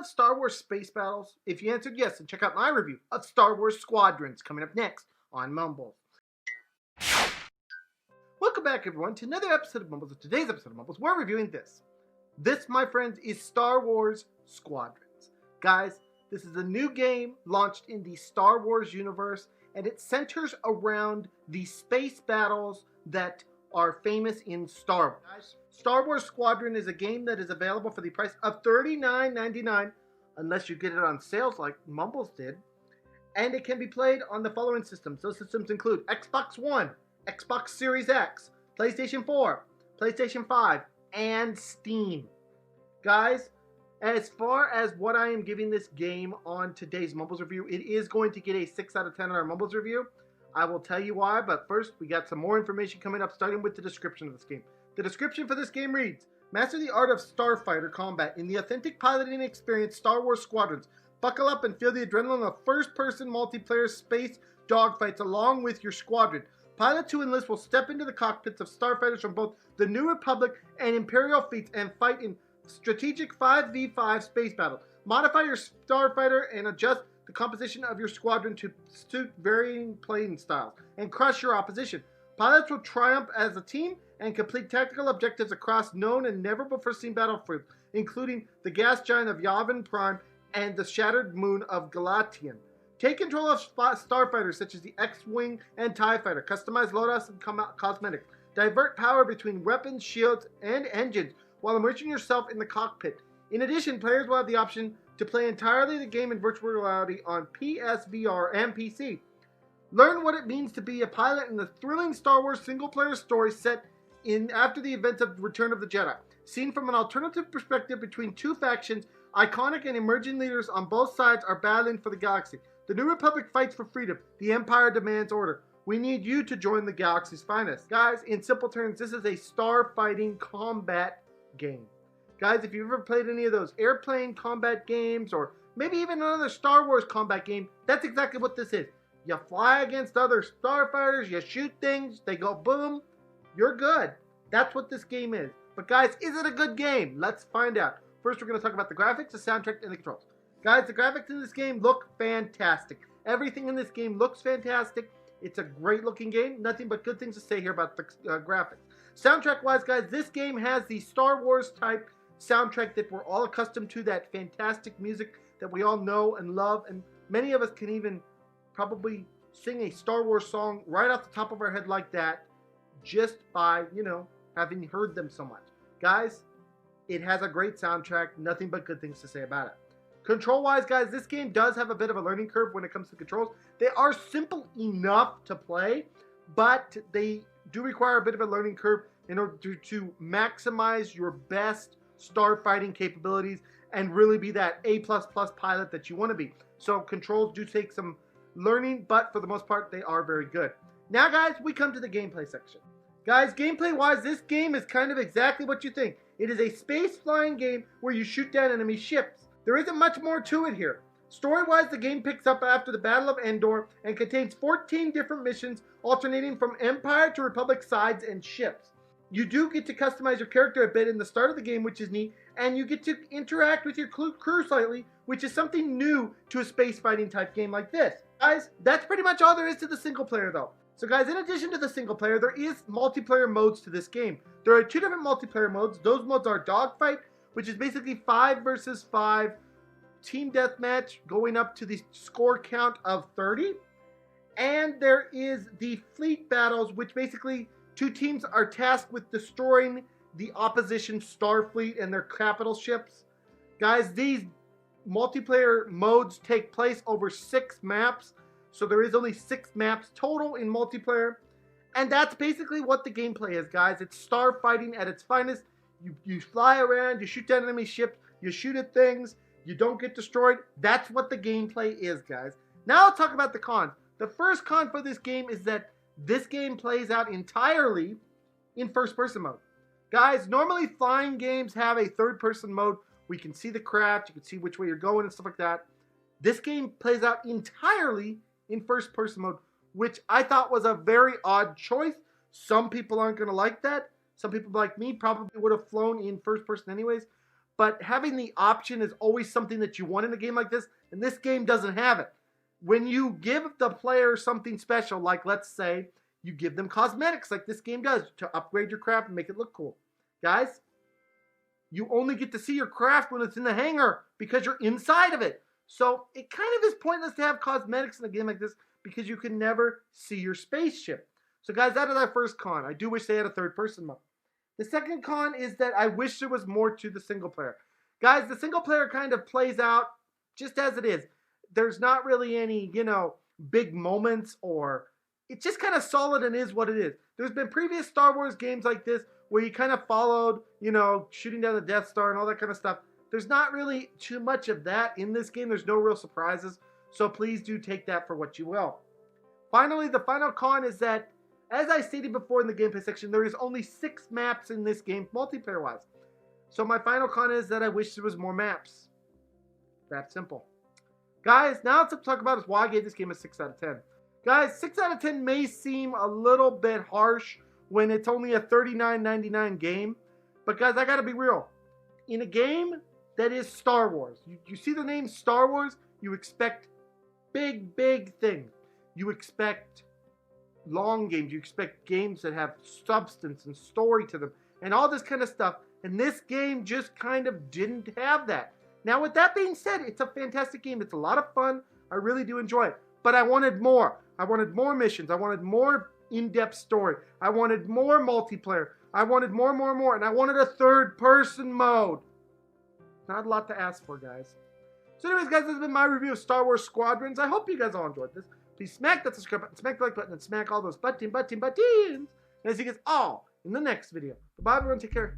love Star Wars space battles? If you answered yes, then check out my review of Star Wars Squadrons coming up next on Mumbles. Welcome back, everyone, to another episode of Mumbles. Today's episode of Mumbles, we're reviewing this. This, my friends, is Star Wars Squadrons. Guys, this is a new game launched in the Star Wars universe, and it centers around the space battles that are famous in Star Wars. Star Wars Squadron is a game that is available for the price of $39.99, unless you get it on sales like Mumbles did. And it can be played on the following systems. Those systems include Xbox One, Xbox Series X, PlayStation 4, PlayStation 5, and Steam. Guys, as far as what I am giving this game on today's Mumbles review, it is going to get a 6 out of 10 on our Mumbles review. I will tell you why, but first we got some more information coming up, starting with the description of this game. The description for this game reads, master the art of starfighter combat in the authentic piloting experience Star Wars Squadrons. Buckle up and feel the adrenaline of first-person multiplayer space dogfights along with your squadron. Pilots who enlist will step into the cockpits of starfighters from both the New Republic and Imperial fleets and fight in strategic 5v5 space battles. Modify your starfighter and adjust the composition of your squadron to suit varying playing styles and crush your opposition. Pilots will triumph as a team and complete tactical objectives across known and never-before-seen battlefields, including the gas giant of Yavin Prime and the shattered moon of Galatian. Take control of starfighters such as the X-Wing and TIE Fighter. Customize loadouts and cosmetics. Divert power between weapons, shields, and engines while immersing yourself in the cockpit. In addition, players will have the option to play entirely the game in virtual reality on PSVR and PC. Learn what it means to be a pilot in the thrilling Star Wars single-player story set in after the events of Return of the Jedi. Seen from an alternative perspective between two factions, iconic and emerging leaders on both sides are battling for the galaxy. The New Republic fights for freedom. The Empire demands order. We need you to join the galaxy's finest. Guys, in simple terms, this is a star-fighting combat game. Guys, if you've ever played any of those airplane combat games or maybe even another Star Wars combat game, that's exactly what this is. You fly against other starfighters, you shoot things, they go boom, you're good. That's what this game is. But guys, is it a good game? Let's find out. First, we're going to talk about the graphics, the soundtrack, and the controls. Guys, the graphics in this game look fantastic. Everything in this game looks fantastic. It's a great looking game. Nothing but good things to say here about the graphics. Soundtrack-wise, guys, this game has the Star Wars type soundtrack that we're all accustomed to, that fantastic music that we all know and love, and many of us can even probably sing a Star Wars song right off the top of our head like that just by, having heard them so much. Guys, it has a great soundtrack, nothing but good things to say about it. Control-wise, guys, this game does have a bit of a learning curve when it comes to controls. They are simple enough to play, but they do require a bit of a learning curve in order to maximize your best starfighting capabilities and really be that A++ pilot that you want to be. So controls do take some learning, but for the most part, they are very good. Now, guys, we come to the gameplay section. Guys, gameplay-wise, this game is kind of exactly what you think. It is a space-flying game where you shoot down enemy ships. There isn't much more to it here. Story-wise, the game picks up after the Battle of Endor and contains 14 different missions alternating from Empire to Republic sides and ships. You do get to customize your character a bit in the start of the game, which is neat, and you get to interact with your crew slightly, which is something new to a space fighting type game like this. Guys, that's pretty much all there is to the single player though. So guys, in addition to the single player, there is multiplayer modes to this game. There are 2 different multiplayer modes. Those modes are Dogfight, which is basically 5 versus 5 team deathmatch going up to the score count of 30. And there is the Fleet Battles, which basically 2 teams are tasked with destroying the opposition Starfleet and their capital ships. Guys, these multiplayer modes take place over 6 maps. So there is only 6 maps total in multiplayer. And that's basically what the gameplay is, guys. It's starfighting at its finest. You fly around, you shoot down enemy ships, you shoot at things, you don't get destroyed. That's what the gameplay is, guys. Now I'll talk about the cons. The first con for this game is that this game plays out entirely in first-person mode. Guys, normally flying games have a third-person mode where you can see the craft, you can see which way you're going and stuff like that. This game plays out entirely in first-person mode, which I thought was a very odd choice. Some people aren't going to like that. Some people like me probably would have flown in first person anyways. but having the option is always something that you want in a game like this, and this game doesn't have it. When you give the player something special, like let's say you give them cosmetics like this game does to upgrade your craft and make it look cool. Guys, you only get to see your craft when it's in the hangar because you're inside of it. So it kind of is pointless to have cosmetics in a game like this because you can never see your spaceship. So guys, that is our first con. I do wish they had a third person mode. The second con is that I wish there was more to the single player. Guys, the single player kind of plays out just as it is. There's not really any, big moments, or it's just kind of solid and is what it is. There's been previous Star Wars games like this where you kind of followed, shooting down the Death Star and all that kind of stuff. There's not really too much of that in this game. There's no real surprises. So please do take that for what you will. Finally, the final con is that, as I stated before in the gameplay section, there is only 6 maps in this game, multiplayer-wise. So my final con is that I wish there was more maps. That simple. Guys, now let's talk about why I gave this game a 6 out of 10. Guys, 6 out of 10 may seem a little bit harsh when it's only a $39.99 game. But guys, I gotta be real. In a game that is Star Wars, you see the name Star Wars, you expect big, big things. You expect long games. You expect games that have substance and story to them and all this kind of stuff. And this game just kind of didn't have that. Now, with that being said, it's a fantastic game. It's a lot of fun. I really do enjoy it. But I wanted more. I wanted more missions. I wanted more in-depth story. I wanted more multiplayer. I wanted more. And I wanted a third-person mode. Not a lot to ask for, guys. So anyways, guys, this has been my review of Star Wars Squadrons. I hope you guys all enjoyed this. Please smack that subscribe button, smack the like button, and smack all those buttons. And I'll see you guys all in the next video. Bye, everyone. Take care.